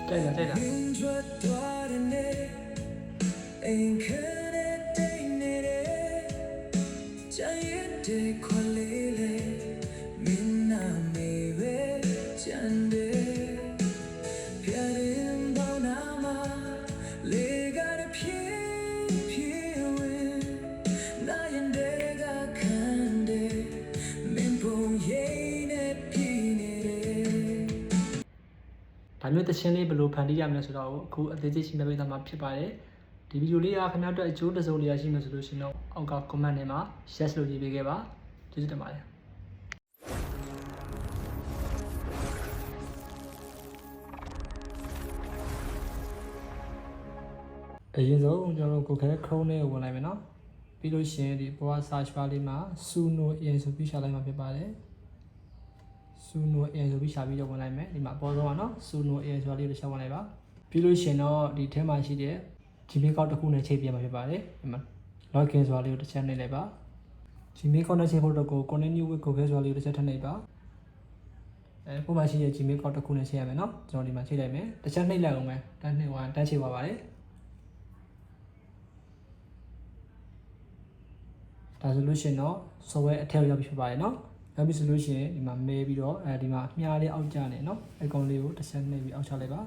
ကြိုက်တာဒါမျိုးတခြင်းလေးဘယ်လိုဖန်တီးရမလဲဆိုတော့အခုအသေးစိတ်ရှင်းပြပေးသွားမှာဖြစ်ပါတယ်ဒီဗီဒီယိုလေးကခင်ဗျားတို့အကျိုးတစုံတရာရှိမှဆိုလို့ရှိရင်တော့အောက်က comment ထဲမှာ yes လို့ရေးပေးခဲ့ပါကျေးဇူးတင်ပါတယ်အရင်ဆုံးကျွန်တော်တို့ကိုယ်ခဲ Chrome နဲ့ဝင်လိုက်မယ်နော်ပြီးလို့ရှိရင်ဒီပေါ်က search bar လေးမှာ suno in ဆိုပြီးရှာလိုက်မှာဖြစ်ပါတယ်suno in ဆိုပြီးရှာပြီးတော့ဝင်လိုက်မယ်ဒီမှာအပေါ်ဆုံးကနော် suno in ဆိုတာလေးကိုရှာဝင်လိုက်ပါပြီးလို့ရှိရင်တော့ဒီထဲမှာရှိတဲ့ Gmail account တစ်ခုနဲ့ချိန်ပြမှာဖြစ်ပါတယ်ဒီမှာ login ဆိုတာလေးကိုတစ်ချက်နှိပ်လိုက်ပါ Gmail account နဲ့ချိန်ဖို့တော့ကို continue with Google ဆိုတာလေးကိုတစ်ချက်ထပ်နှိပ်ပါပုံမှန်ရှိတဲ့ Gmail account တစ်ခုနဲ့ချိန်ရမယ်နော်ကျွန်တော်ဒီမှာချိန်လိုက်မယ်တစ်ချက်နှိပ်လိုက်အောင်မယ်တန်းနှိပ်သွားတန်းချိန်ပါပါတယ်ဒါဆိုလို့ရှိရင်တော့ software အထက်ရောက်ပြီဖြစ်ပါတယ်နော်နောက်ပြီးဆိုလို့ရှိရင်ဒီမှာမဲပြီးတော့ဒီမှာမြားလေးအောက်ကျနေနော်အကောင်လေးကိုတစ်ချက်နှိပ်ပြီးအောက်ချလိုက်ပါ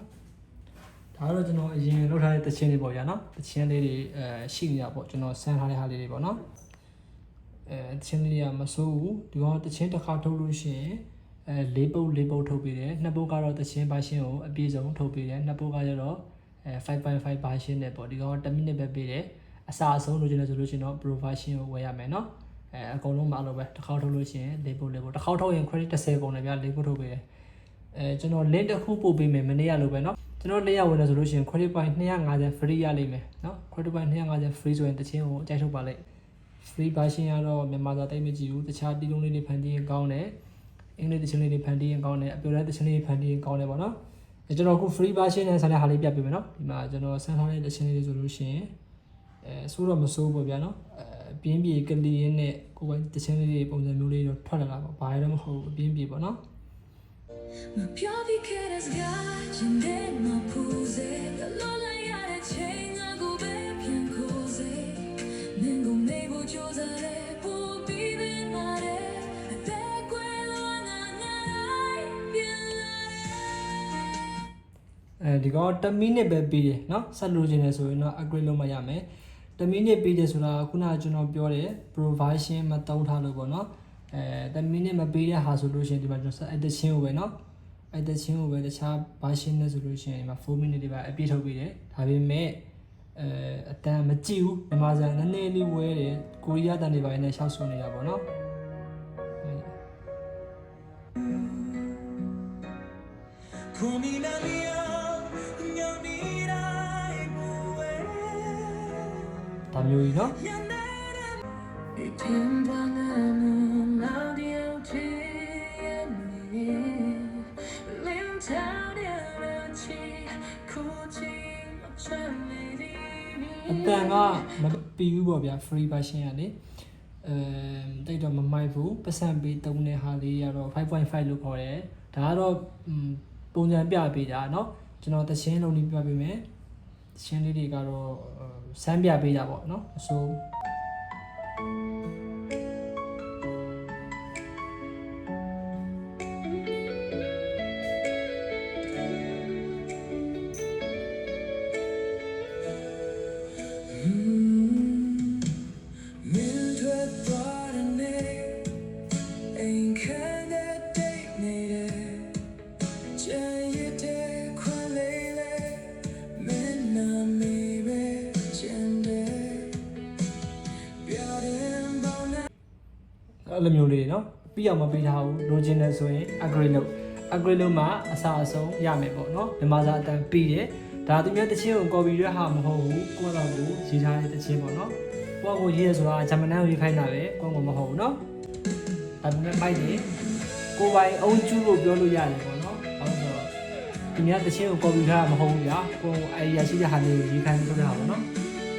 ဒါကတော့ကျွန်တော်အရင်လုပ်ထားတဲ့တခြင်းလေးပေါ့ဗျာနော်တခြင်းလေးတွေရှိနေတာပေါ့ကျွန်တော်ဆန်းထားတဲ့ဟာလေးတွေပေါ့နော်တခြင်းလေးတွေကမစိုးဘူးဒီကောင်တခြင်းတစ်ခါထုတ်လို့ရှိရင်၄ပုတ်ထုတ်ပေးတယ်နှစ်ပုတ်ကတော့တခြင်း version ကိုအပြည့်စုံထုတ်ပေးတယ်နှစ်ပုတ်ကကျတော့5.5 version နဲ့ပေါ့ဒီကောင်10 minute ပဲပေးတယ်အစားအဆုံးလို့ကျင်တယ်ဆိုလို့ရှိရင်တော့ pro version ကိုဝယ်ရမယ်နော်အကုန်လုံးမအလုပ်ပဲတစ်ခေါက်ထုတ်လို့ရှိရင်၄ပုတ်တစ်ခေါက်ထုတ်ရင် credit 30ကုန်တယ်ဗျာ၄ပုတ်ထုတ်ပေးတယ်ကျွန်တော် link တစ်ခုပို့ပေးမယ်မနေ့ကလိုပဲနော်ကျွန်တော်400ဝင်တယ်ဆိုလို့ရှိရင် credit point 250 free ရလိမ့်မယ်နော် credit point 250 free ဆိုရင်တခြင်းကိုအကြိုက်ထုတ်ပါလိုက် free version ကတော့မြန်မာစာတိတ်မကြည့်ဘူးတခြားတီးလုံးလေးတွေဖန်တီးရင်ကောင်းတယ်အင်္ဂလိပ်တခြင်းလေးတွေဖန်တီးရင်ကောင်းတယ်အပြောတဲ့တခြင်းလေးတွေဖန်တီးရင်ကောင်းတယ်ပေါ့နော်ကျွန်တော်အခု free version နဲ့ဆက်တဲ့ဟာလေးပြပေးမယ်နော်ဒီမှာကျွန်တော်ဆန်းထားတဲ့တခြင်းလေးတွေဆိုလို့ရှိရင်ဆိုးတော့မဆိုးပေါ့ဗျာနော်ပြင်းပြေကလီင်းနဲ့ကိုယ်ပိုင်တခြင်းလေးတွေပုံစံမျိုးလေးတော့ထွက်လာတာပေါ့ဘာရတော့မဟုတ်ဘူးပြင်းပြေပေါ့နော်မပြောပြီးခဲ့တဲ့စကားချင်းတဲ့မပူစေလောလိုက်ရတဲ့ချိန်ကိုပဲပြန်ကိုစေနင်ကိုမေးဖို့ကြိုးစားတဲ့ပူပြီးတဲ့နာတဲ့အသက်ကွယ်လွန်နာပြန်လာဒီကော10 minute ပဲပြီးတယ်เนาะဆက်လို့ခြင်းလဲဆိုရင်တော့ upgrade လုပ်မှရမယ်10 minute ပြီးတယ်ဆိုတာခုနကကျွန်တော်ပြောတယ် pro version မတုံးထားလို့ပေါ့เนาะ10 minute မပြီးတဲ့ဟာဆိုလို့ရှိရင်ဒီမှာကျွန်တော်အဲ့တချင်းကိုပဲเนาะအဲ့တချင်းကိုပဲတခြား version နဲ့ဆိုလို့ရှိရင်ဒီမှာ4 minute တွေပဲအပြည့်ထုတ်ပြီးတယ်ဒါပေမဲ့အတန်မကြည့်ဘူးမြန်မာစံနည်းနည်းလေးဝဲတယ်ကိုရီးယားတန်တွေပိုင်းနဲ့ရှောက်ဆွနေတာပေါ့เนาะဒါမျိုးကြီးเนาะအတန်ကမပြီးဘူးပေါ့ဗျာ free version ကလေတိတ်တော့မမိုက်ဘူးပတ်စံပေးတုံးတဲ့ဟာလေးကတော့ 5.5 လို့ခေါ်တယ်ဒါကတော့ပုံစံပြပေးတာเนาะကျွန်တော်တခြင်းလုံးလေးပြပေးမယ်တခြင်းလေးတွေကတော့စမ်းပြပေးတာပေါ့เนาะဆိုအဲ့လိုမျိုးလေးเนาะပြီးအောင်မပေးထားဘူးလိုချင်တယ်ဆိုရင် upgrade လုပ်မှအစားအဆုံးရမယ်ပေါ့เนาะမြန်မာစာအတန်ပြီးတယ်ဒါသူများတခြင်းကို copy ရဟာမဟုတ်ဘူးကိုယ့်တော့ကိုရေးထားတဲ့တခြင်းပေါ့เนาะကိုယ့်ကိုရေးရဆိုတာဂျမန်ကိုရေးခိုင်းတာပဲကိုယ့်ကိုမဟုတ်ဘူးเนาะဒါပေမဲ့မိုက်တယ်ကိုယ်ပိုင်အုံကျူးလို့ပြောလို့ရတယ်ပေါ့เนาะဟုတ်ဆိုတော့သူများတခြင်းကို copy ထားတာမဟုတ်ဘူးဗျာကိုယ် idea ရှိတဲ့ဟာလေးကိုရေးခိုင်းလို့တာပေါ့เนาะ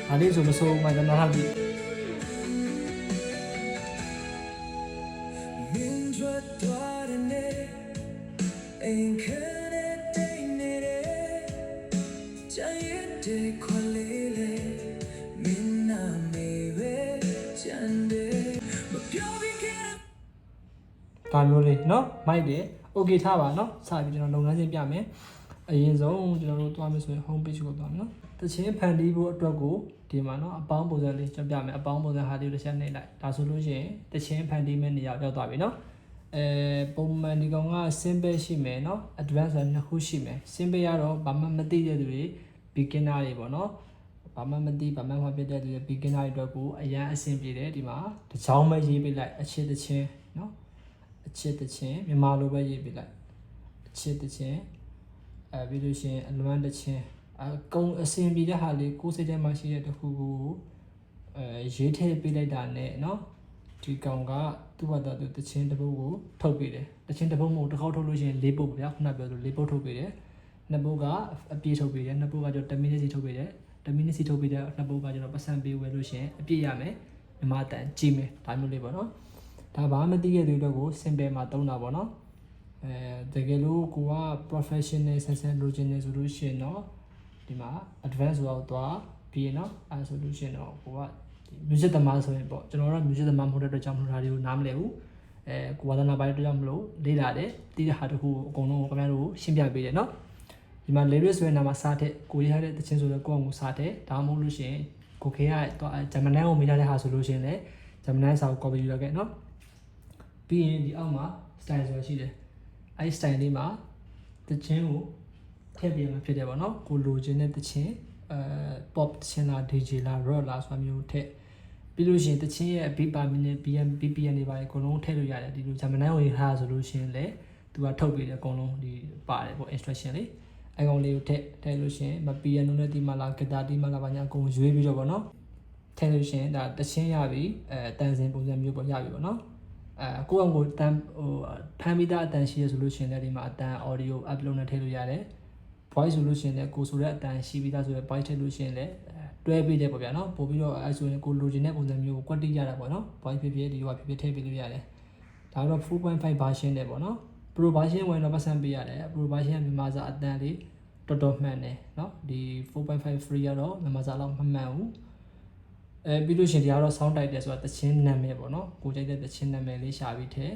ဒါလေးဆိုမဆိုးမှကျွန်တော်ထားပြီAin't နော်မိုက်တယ် okay ထားပါနော်စပြီးကျွန်တော်လုပ်ငန်းစဉ်ပြမယ်အရင်ဆုံးကျွန်တော်တို့သွားမယ်ဆိုရင် home page ကိုသွားမယ်နော်တချင်းဖန်တီးဖို့အတွက်ကိုဒီမှာနော်အပေါင်းပုံစံလေးကျွန်တော်ပြမယ်အပေါင်းပုံစံဟာလေးတစ်ချက်နှိပ်လိုက်ဒါဆိုလို့ရှိရင်တချင်းဖန်တီးမယ့်နေရာရောက်သွားပြီနော်ပုံမှန်ဒီကောင်က simple ရှိမယ်နော် advanced ဆိုနှစ်ခုရှိမယ် simple ကတော့ဘာမှမသိတဲ့သူတွေ beginner တွေပေါ့နော်ဘာမှမသိဘာမှမဖြစ်တဲ့သူတွေ beginner တွေအတွက်ကိုအရန်အဆင်ပြေတယ်ဒီမှာတစ်ချောင်းပဲရေးပေးလိုက်အချစ်တချင်းနော်အချစ်တချင်းမြန်မာလိုပဲရေးပေးလိုက်အချစ်တချင်းပြီးလို့ရှိရင်အလွမ်းတချင်းအကုန်အဆင်ပြေတဲ့ဟာလေးကိုယ်စိတ်ထဲမှာရှိတဲ့တစ်ခုကိုရေးထည့်ပေးလိုက်တာနဲ့နော်ဒီကောင်ကသူ့ဘာသာသူတချင်းတစ်ပုဒ်ကိုထုတ်ပေးတယ်တချင်းတစ်ပုဒ်မဟုတ်တစ်ခေါက်ထုတ်လို့ရှိရင်၄ပုဒ်ဗျာခုနပြောလို့၄ပုဒ်ထုတ်ပေးတယ်နှစ်ပုဒ်ကအပြည့်ထုတ်ပေးတယ်နှစ်ပုဒ်ကကျတော့10မိနစ်စီထုတ်ပေးတယ်10မိနစ်စီထုတ်ပေးတဲ့နှစ်ပုဒ်ကကျတော့ပတ်စံပေးဝယ်လို့ရှိရင်အပြည့်ရမယ်မြန်မာတန်ကြည့်မယ်ဒါမျိုးလေးပေါ့နော်ဒါဘာမှမသိရတဲ့အတွက်ကို simple မှာသုံးတာပေါ့နော်တကယ်လို့ကိုက professional ဆန်းဆန်းလိုချင်နေဆိုလို့ရှိရင်တော့ဒီမှာ advanced ဆိုတော့သွားပြီးရင်နော်အဲဆိုလို့ရှိရင်တော့ကိုကmusic သမားဆိုရင်ပေါ့ကျွန်တော်တို့ music သမားမဟုတ်တဲ့အတွက်ကြောင့်မလို့ဒါတွေကိုနားမလည်ဘူးကိုဝါသနာပိုင်းအတွက်ကြောင့်မလို့လေ့လာတယ်တီးတဲ့ဟာတခုအကုန်လုံးခင်ဗျားတို့ရှင်းပြပေးတယ်နော်ဒီမှာ lyrics ဆိုတဲ့နာမှာစားတဲ့ကိုရရတဲ့တခြင်းဆိုတဲ့ကိုယ့်အမှုစားတဲ့ဒါမှမဟုတ်လို့ရှိရင်ကိုခေကဂျမနန်ကိုမိထားတဲ့ဟာဆိုလို့ရှိရင်လည်းဂျမနန်စာကို copy ယူရခဲ့နော်ပြီးရင်ဒီအောက်မှာ style ဆိုတာရှိတယ်အဲဒီ style လေးမှာတခြင်းကိုထည့်ပြမှာဖြစ်တယ်ပေါ့နော်ကိုလိုချင်တဲ့တခြင်းpop တခြင်းလား DJ လား rock လားဆိုတာမျိုးထည့်ပြီးလို့ရှိရင်တခြင်းရဲ့ beat per minute BPM တွေပါအကုန်လုံးထည့်လို့ရတယ်ဒီလိုဂျမနန်ကိုရေးထားဆိုလို့ရှိရင်လည်းသူကထုတ်ပေးတယ်အကုန်လုံးဒီပါတယ်ပေါ့ instruction လေးအကောင်လေးကိုထည့်လို့ရှိရင်မ piano နဲ့တီးမလား guitar တီးမလားဘာညာအကုန်ရွေးပြီးတော့ပေါ့နော်ထည့်လို့ရှိရင်ဒါတခြင်းရပြီတန်စင်ပုံစံမျိုးပေါ့ရပြီပေါ့နော်ကိုယ့်အကိုတန်ဖမ်းမိသားအတန်ရှိရဆိုလို့ရှိရင်လည်းဒီမှာအတန် audio upload နဲ့ထည့်လို့ရတယ် voice ဆိုလို့ရှိရင်လည်းကိုဆိုတဲ့အတန်ရှိပြီးသားဆိုရင် voice ထည့်လို့ရှိရင်လည်းတွဲပေးတယ်ပေါ့ဗျာနော်ပို့ပြီးတော့အဲဆိုရင်ကိုလိုချင်တဲ့ပုံစံမျိုးကိုကွက်တိရတာပေါ့နော် voice ဖြစ်ဖြစ်ဒီဟိုဖြစ်ဖြစ်ထည့်ပေးလို့ရတယ်ဒါတော့ 4.5 version နဲ့ပေါ့နော် pro version ဝင်တော့ပတ်စံပေးရတယ် pro version ကမြန်မာစာအတန်လေးတော်တော်မှန်တယ်เนาะဒီ 4.5 free ကတော့မြန်မာစာလောက်မမှန်ဘူးပြီးလို့ရှိရင်ဒီကတော့ sound title ဆိုတာတခြင်းနာမည်ပေါ့เนาะကိုကြိုက်တဲ့တခြင်းနာမည်လေးရှာပြီးထည့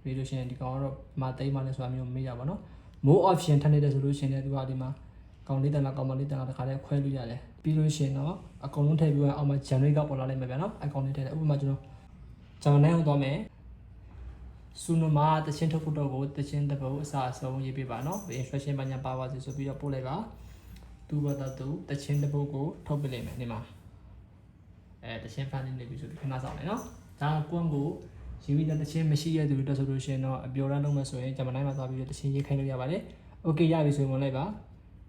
်ပြီးလို့ရှိရင်ဒီကောင်ကတော့မသိမ်းမှလည်းဆိုတာမျိုးမေးရပါเนาะ more option ထပ်နေတဲ့ဆိုလို့ရှိရင်လည်းဒီကဒီမှာကောင်လေးတန်လားကောင်မလေးတန်လားတခါတည်းခွဲလို့ရတယ်ပြီးလို့ရှိရင်တော့အကုန်လုံးထည့်ပြီးအောင်မှာ generate ကပေါ်လာလိုက်မှာဗျာเนาะအကောင်လေးထည့်တယ်ဥပမာကျွန်တော်ဂျာနယ်ကိုသွားမယ်စုနမတချင်းထုတ်ဖို့တော့ကိုတချင်းတပုတ်အစားအဆုံးရေးပေးပါเนาะ instruction ဘာညာပါပါစေဆိုပြီးတော့ပို့လိုက်ပါသူ့ဘာသာသူတချင်းတပုတ်ကိုထုတ်ပေးလိုက်မယ်ဒီမှာတချင်းဖန်နေပြီဆိုပြီးခဏဆောင်မယ်เนาะဒါကွန်းကိုရေးပြီးတဲ့တချင်းမရှိရတဲ့သူတွေဆိုလို့ရှိရင်တော့အပြော်ရမ်းလုပ်မယ်ဆိုရင်ဂျမနိုင်းမှာသွားပြီးတော့တချင်းရေးခိုင်းလို့ရပါတယ် okay ရပြီဆိုရင်ဝင်လိုက်ပါ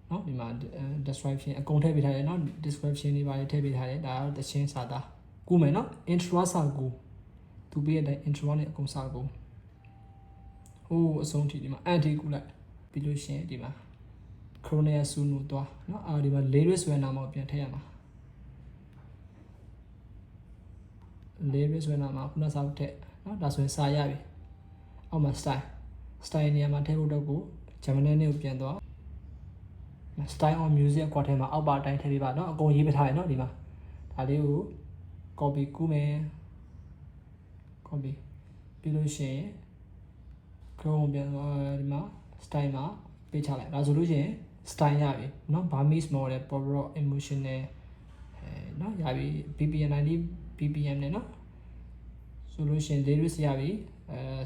เนาะဒီမှာ description အကုန်ထည့်ပေးထားတယ်เนาะ description တွေပါထည့်ပေးထားတယ်ဒါကတော့တချင်းစာသားကူမယ်เนาะ intro စာကူသူပေးတဲ့ intro နဲ့အကုန်စာကူဟိုအဆုံးထိဒီမှာအန်တီကူလိုက်ပြီးလို့ရှိရင်ဒီမှာ Chronia Suno သွားเนาะဒီမှာ lyrics ဆိုတဲ့နာမကိုပြန်ထည့်ရမှာ lyrics ဆိုတဲ့နာမခုနစာကိုထည့်เนาะဒါဆိုရင်စာရပြီအောက်မှာ style နေရာမှာထည့်ဖို့တော့ကိုဂျမနီနဲ့ကိုပြန်သွား style on music ကွာထဲမှာအောက်ပါအတိုင်းထည့်ပေးပါเนาะအကုန်ရေးပေးထားရเนาะဒီမှာဒါလေးကို copy ကူးမယ် copy ပြီးလို့ရှိရင်Chrome ပြန်သွားဒီမှာ style မှာပေးချလိုက်ဒါဆိုလို့ရှိရင် style ရပြီเนาะ Burmese model pop rock emotional เนาะရပြီ BPM 90 BPM နဲ့เนาะဆိုလို့ရှိရင် lyrics ရပြီ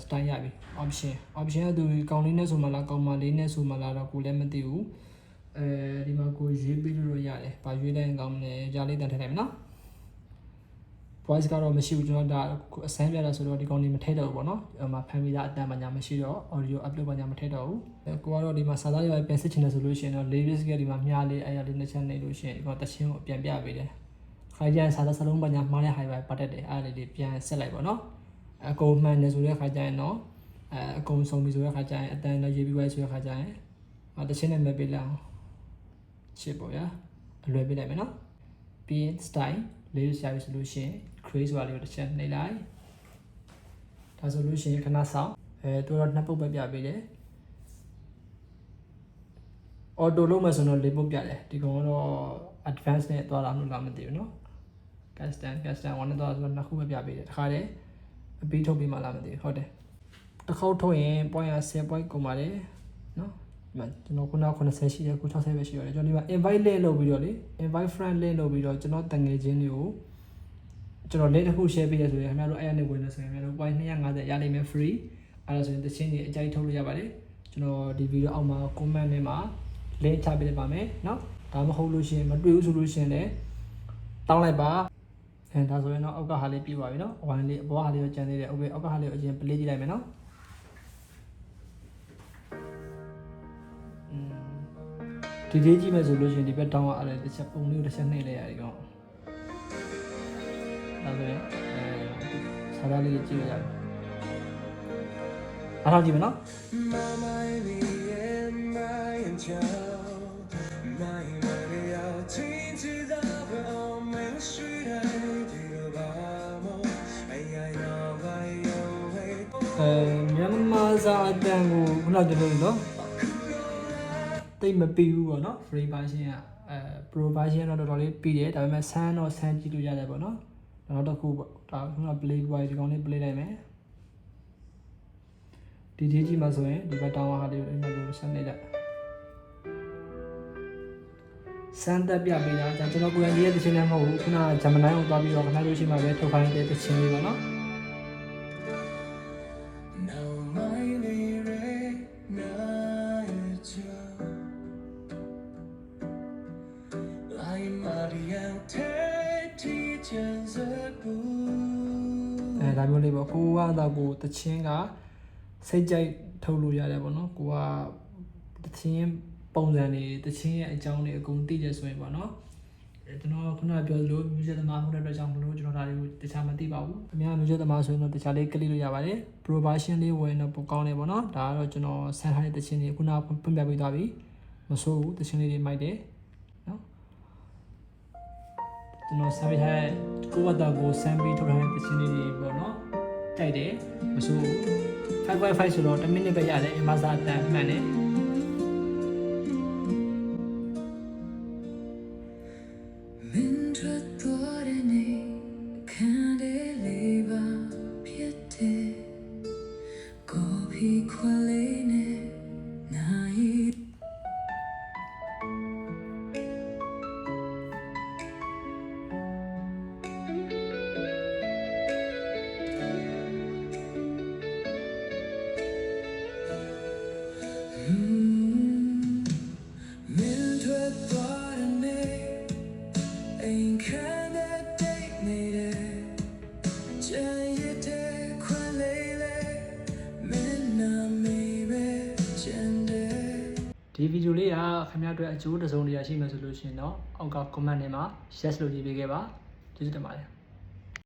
style ရပြီ option ကသူကောင်လေးနဲ့ဆိုမှလားကောင်မလေးနဲ့ဆိုမှလားတော့ကိုလည်းမသိဘူးဒီမှာကိုရွေးပေးလို့ရတယ်ဘာရွေးလဲကောင်းလဲကြားလေးတန်ထည့်လိုက်မယ်เนาะvoice ကတော့မရှိဘူးကျွန်တော်ဒါအစမ်းပြတာဆိုတော့ဒီကောင်လေးမထည့်တော့ဘူးပေါ့နော်။ဖမ်းပြီးသားအတန်ပညာမရှိတော့ audio upload ပညာမထည့်တော့ဘူး။ကိုကတော့ဒီမှာစာသားတွေပြန်စစ်ချင်တယ်ဆိုလို့ရှိရင်တော့ lyrics ကဒီမှာမြားလေးအဲ့ရလေးနှစ်ချက်နေလို့ရှိရင်ဒီကောင်တချင်းကိုပြန်ပြပေးတယ်။ခါကျရင်စာသားစလုံးပညာမှားတဲ့ high ပတ်တက်တယ်အဲ့ဒါလေးပြန်ဆက်လိုက်ပေါ့နော်။အကုန်မှန်တယ်ဆိုတဲ့ခါကျရင်တော့အကုန်ဆုံးပြီဆိုတဲ့ခါကျရင်အတန်လည်းရေးပြီးွယ်ဆိုတဲ့ခါကျရင်တချင်းနဲ့မဲ့ပေးလိုက်အောင်ချစ်ပေါ့ဗျာအလွယ်ပေးလိုက်မယ်နော်။ပြီးရင် style lyrics ရပြီဆိုလို့ရှိရင်craze ဆိုတာလေးကိုတစ်ချက်နှိပ်လိုက်ဒါဆိုလို့ရှိရင်ခဏဆောင်သူတော့နှစ်ပုတ်ပဲပြပေးတယ် auto လုံးမယ်ဆိုတော့လေးပုတ်ပြတယ်ဒီကောင်ကတော့ advanced နဲ့သွားတာမလို့လားမသိဘူးเนาะ custom 1နဲ့သွားဆိုတော့နှစ်ခုပဲပြပေးတယ်တခါတည်းအပြီးထုတ်ပေးမှလားမသိဘူးဟုတ်တယ် တစ်ခေါက်ထုတ်ရင် point ရ10 point ကုန်ပါတယ်နော်ကျွန်တော်ခုန90ရှိတယ်ခု60ပဲရှိရတယ်ကျွန်တော်ဒီမှာ invite link လုပ်ပြီးတော့လေ invite friend link လုပ်ပြီးတော့ကျွန်တော်တငယ်ချင်းတွေကိုကျွန်တော် link တစ်ခု share ပေးရဆိုရင်ခင်ဗျားတို့အဲ့အနေဝင်နေဆိုရင်ခင်ဗျားတို့ point 250ရလိမ့်မယ် free အဲ့ဒါဆိုရင်တချင်းတွေအကြိုက်ထုတ်လို့ရပါတယ်ကျွန်တော်ဒီ video အောက်မှာ comment ထဲမှာ link ချပေးလိုက်ပါမယ်เนาะဒါမဟုတ်လို့ရှိရင်မတွေ့ဘူးဆိုလို့ရှိရင်လည်းတောင်းလိုက်ပါဒါဆိုရင်တော့အောက်ကဟာလေးပြပါပြီเนาะဝိုင်းလေးအပေါ်ဟာလေးကိုကြံသေးတယ် okay အောက်ကဟာလေးကိုအရင် play ကြည့်လိုက်မယ်เนาะဒီလေးကြည့်မယ်ဆိုလို့ရှိရင်ဒီဘက် down ရတယ်တစ်ချက်ပုံလေးကိုတစ်ချက်နှိပ်လိုက်ရတယ်ကောင်ဒါဆိုရင်စာသားလေးကြည့်လိုက်ရတယ်အားလုံးကြည့်မယ်เนาะမြန်မာစာအတန်ကိုခုနကပြောလို့နော်တိတ်မပြီးဘူးပေါ့နော် free version ကpro version တော့တော်တော်လေးပြီးတယ်ဒါပေမဲ့ဆန်းတော့ဆန်းကြည့်လို့ရတယ်ပေါ့နော်နောက်တစ်ခုပေါ့ဒါခုန play boy ဒီကောင်လေး play လိုက်မယ်ဒီဒီကြီးမှာဆိုရင်ဒီဘက်တောင်းဟာလေးကိုအိမ်မှာလို့ဆက်နေလိုက်စမ်းတက်ပြပေးတာဒါကျွန်တော်ကိုယ်တိုင်ရေးတဲ့တခြင်းလည်းမဟုတ်ဘူးခုနကဂျမနိုင်းကိုသွားပြီးတော့ခဏလို့ရှိမှပဲထုတ်ခိုင်းတဲ့တခြင်းလေးပေါ့နော်ဒါမျိုးလေးပေါ့ကိုကတော့ကိုတခြင်းကစိတ်ကြိုက်ထုတ်လို့ရတယ်ပေါ့နော်ကိုကတခြင်းပုံစံတွေတခြင်းရဲ့အကြောင်းတွေအကုန်သိတယ်ဆိုရင်ပေါ့နော်ကျွန်တော်ခုနပြောသလို music သမားဟုတ်တဲ့အတွက်ကြောင့်မလို့ကျွန်တော်ဒါတွေကိုတခြားမသိပါဘူးအများ music သမားဆိုရင်တော့တခြားလေးကလစ်လို့ရပါတယ် pro version လေးဝင်တော့ပိုကောင်းတယ်ပေါ့နော်ဒါကတော့ကျွန်တော်ဆန်းထားတဲ့တခြင်းတွေခုနဖွင့်ပြပေးသွားပြီမဆိုးဘူးတခြင်းလေးတွေမိုက်တယ်နော်ကျွန်တော်ဆန်းပေးထားတဲ့ကိုယ့်ဘာသာကိုဆန်းပြီးထုတ်ထားတဲ့တခြင်းလေးတွေပေါ့နော်တိုက်တယ်မဆိုးဘူး 5.5 ဆိုတော့10မိနစ်ပဲရတယ်အမစာတန်မှန်တယ်ဒီဗီဒီယိုလေးကခင်ဗျားတို့အကျိုးတစုံတရာရှိမှဆိုလို့ရှိရင်တော့အောက်က comment ထဲမှာ yes လို့ရေးပေးခဲ့ပါကျေးဇူးတင်ပါတယ်